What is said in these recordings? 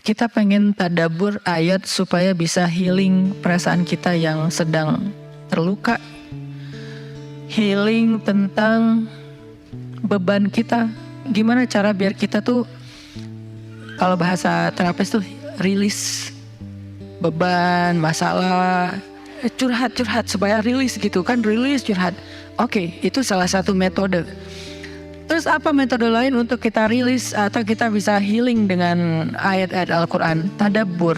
kita pengen tadabbur ayat supaya bisa healing perasaan kita yang sedang terluka, healing tentang beban kita. Gimana cara biar kita tuh, kalau bahasa terapis tuh rilis beban, masalah, curhat supaya rilis gitu kan, rilis curhat. Oke, itu salah satu metode. Terus apa metode lain untuk kita rilis atau kita bisa healing dengan ayat-ayat Al-Quran? Tadabbur.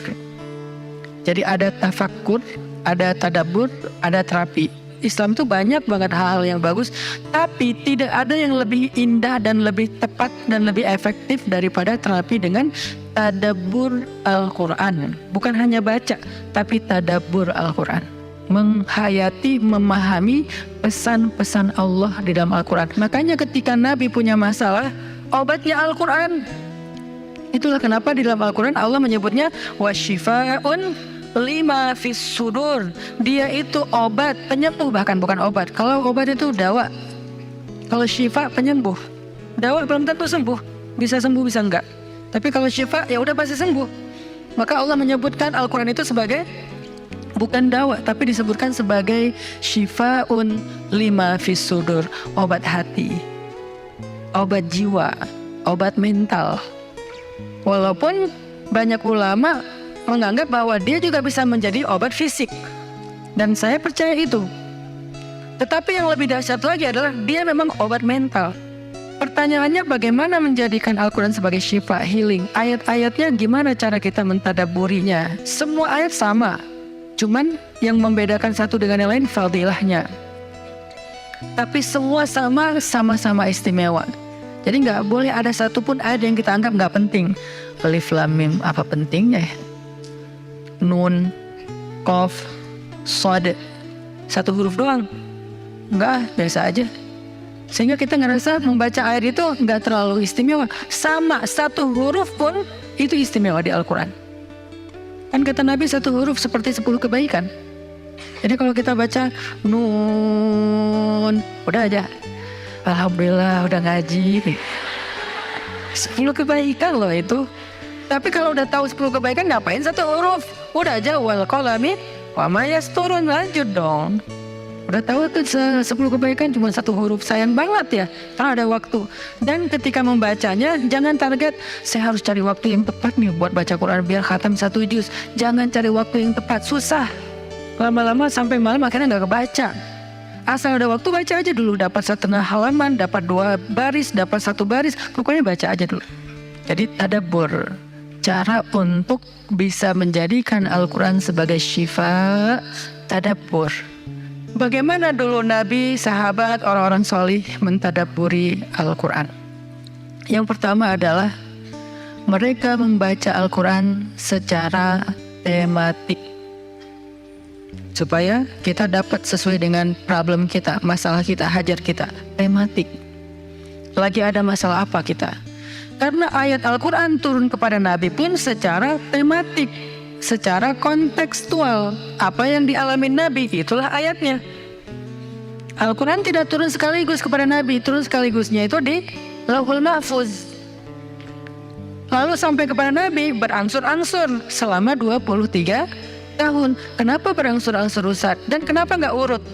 Jadi ada tafakkur, ada tadabbur, ada terapi. Islam itu banyak banget hal-hal yang bagus, tapi tidak ada yang lebih indah dan lebih tepat dan lebih efektif daripada terapi dengan tadabbur Al-Quran. Bukan hanya baca, tapi tadabbur Al-Quran. Menghayati, memahami pesan-pesan Allah di dalam Al-Quran. Makanya ketika Nabi punya masalah, obatnya Al-Quran. Itulah kenapa di dalam Al-Quran Allah menyebutnya wasyifa'un lima fis sudur. Dia itu obat, penyembuh, bahkan bukan obat. Kalau obat itu dawa, kalau syifa penyembuh. Dawa belum tentu sembuh, bisa sembuh bisa enggak. Tapi kalau syifa ya udah pasti sembuh. Maka Allah menyebutkan Al-Quran itu sebagai bukan dawa, tapi disebutkan sebagai syifaun lima fis sudur, obat hati, obat jiwa, obat mental. Walaupun banyak ulama menganggap bahwa dia juga bisa menjadi obat fisik, dan saya percaya itu. Tetapi yang lebih dahsyat lagi adalah dia memang obat mental. Pertanyaannya, bagaimana menjadikan Al-Quran sebagai syifa, healing? Ayat-ayatnya gimana cara kita mentadabburinya? Semua ayat sama, cuman yang membedakan satu dengan yang lain fadilahnya. Tapi semua sama-sama istimewa. Jadi nggak boleh ada satupun ayat yang kita anggap nggak penting. Alif Lam Mim, apa pentingnya ya? Nun, Qaf, Shad, satu huruf doang. Enggak, biasa aja. Sehingga kita ngerasa membaca ayat itu nggak terlalu istimewa. Sama, satu huruf pun itu istimewa di Al-Quran. Kan kata Nabi satu huruf seperti 10 kebaikan. Jadi kalau kita baca Nun, udah aja, alhamdulillah udah ngaji. 10 kebaikan loh itu. Tapi kalau udah tahu 10 kebaikan, ngapain satu huruf? Udah aja wal qalami wa ma yasturun, lanjut dong. Udah tahu tuh 10 kebaikan cuma satu huruf, sayang banget ya kalau ada waktu. Dan ketika membacanya jangan target saya harus cari waktu yang tepat nih buat baca Quran biar khatam 1 juz. Jangan cari waktu yang tepat, susah. Lama-lama sampai malam akhirnya nggak kebaca. Asal ada waktu baca aja dulu, dapat setengah halaman, dapat 2 baris, dapat 1 baris, pokoknya baca aja dulu. Jadi tadabbur, cara untuk bisa menjadikan Al-Quran sebagai syifa, tadabbur. Bagaimana dulu Nabi, sahabat, orang-orang solih mentadabburi Al-Quran? Yang pertama adalah mereka membaca Al-Quran secara tematik, supaya kita dapat sesuai dengan problem kita, masalah kita, hajat kita. Tematik. Lagi ada masalah apa kita? Karena ayat Al-Quran turun kepada Nabi pun secara tematik, secara kontekstual. Apa yang dialami Nabi, itulah ayatnya. Al-Quran tidak turun sekaligus kepada Nabi, turun sekaligusnya itu di Lauhul Mahfuz. Lalu sampai kepada Nabi berangsur-angsur selama 23 tahun. Kenapa berangsur-angsur, Ustaz? Dan kenapa nggak urut?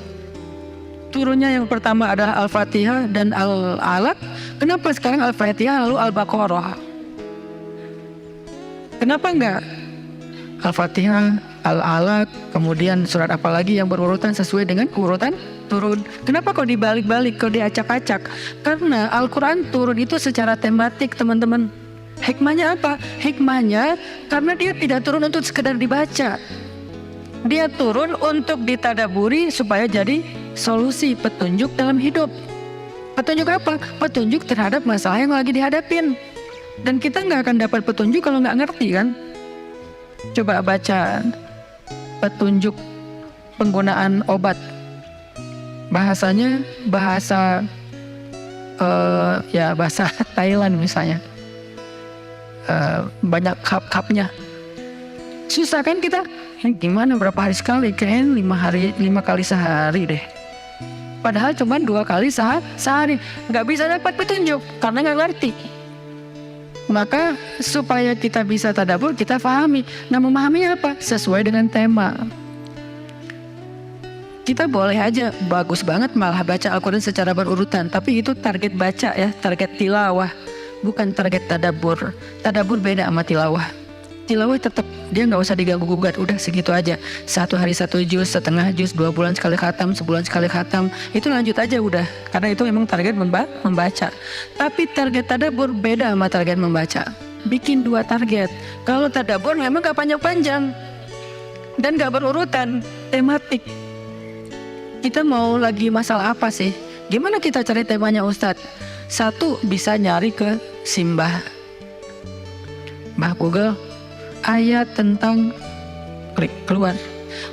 Turunnya yang pertama adalah Al-Fatihah dan Al-Alaq. Kenapa sekarang Al-Fatihah lalu Al-Baqarah? Kenapa enggak Al-Fatihah, Al-Alaq, kemudian surat apa lagi yang berurutan sesuai dengan urutan turun? Kenapa kok dibalik-balik, kok diacak-acak? Karena Al-Quran turun itu secara tematik, teman-teman. Hikmahnya apa? Hikmahnya karena dia tidak turun untuk sekedar dibaca. Dia turun untuk ditadaburi supaya jadi solusi, petunjuk dalam hidup. Petunjuk apa? Petunjuk terhadap masalah yang lagi dihadapin. Dan kita nggak akan dapat petunjuk kalau nggak ngerti kan? Coba baca petunjuk penggunaan obat. Bahasanya bahasa bahasa Thailand misalnya. Banyak kap-kapnya. Susah kan kita? Gimana berapa hari sekali? Kayaknya 5 kali sehari deh. Padahal cuma 2 kali sehari. Nggak bisa dapat petunjuk karena nggak ngerti. Maka supaya kita bisa tadabbur, kita pahami. Nah, memahami apa? Sesuai dengan tema. Kita boleh aja bagus banget malah baca Al-Quran secara berurutan, tapi itu target baca ya, target tilawah, bukan target tadabbur. Tadabbur beda sama tilawah. Tilawah tetap dia nggak usah diganggu gugat, udah segitu aja. 1 hari 1 juz, setengah juz, 2 bulan sekali khatam, sebulan sekali khatam, itu lanjut aja udah. Karena itu memang target membaca. Tapi target tadabbur beda sama target membaca. Bikin 2 target. Kalau tadabbur memang gak panjang-panjang dan gak berurutan, tematik. Kita mau lagi masalah apa sih? Gimana kita cari temanya Ustadz? 1, bisa nyari ke Simbah Google, ayat tentang, klik keluar.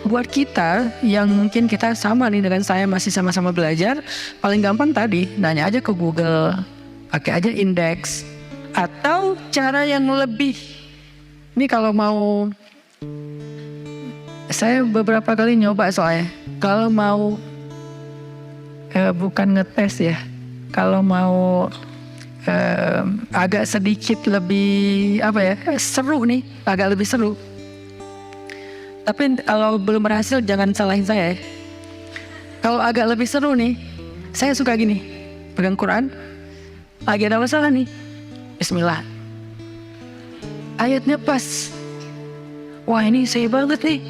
Buat kita yang mungkin kita sama nih dengan saya, masih sama-sama belajar, paling gampang tadi nanya aja ke Google, pakai aja indeks. Atau cara yang lebih, ini kalau mau, saya beberapa kali nyoba soalnya, kalau mau bukan ngetes ya, kalau mau agak sedikit lebih seru nih, agak lebih seru. Tapi kalau belum berhasil jangan salahin saya ya. Kalau agak lebih seru nih, saya suka gini, pegang Quran, lagi ada masalah nih, Bismillah, ayatnya pas, wah ini saya banget nih.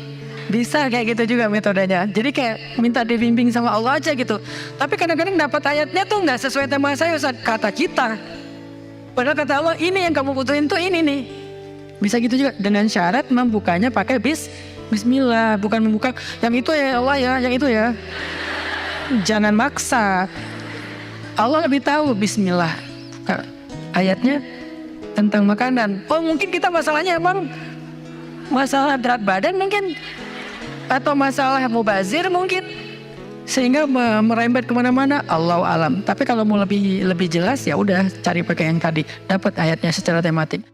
Bisa kayak gitu juga metodenya. Jadi kayak minta dibimbing sama Allah aja gitu. Tapi kadang-kadang dapat ayatnya tuh nggak sesuai tema saya, Ustaz, kata kita. Padahal kata Allah, ini yang kamu butuhin tuh ini nih. Bisa gitu juga dengan syarat membukanya pakai Bismillah, bukan membuka yang itu ya Allah ya, yang itu ya. Jangan maksa. Allah lebih tahu. Bismillah. Ayatnya tentang makanan. Oh mungkin kita masalahnya emang masalah berat badan mungkin, atau masalah mubazir mungkin, sehingga merembet kemana-mana. Allahu alam. Tapi kalau mau lebih jelas ya udah cari pakai yang tadi, dapat ayatnya secara tematik.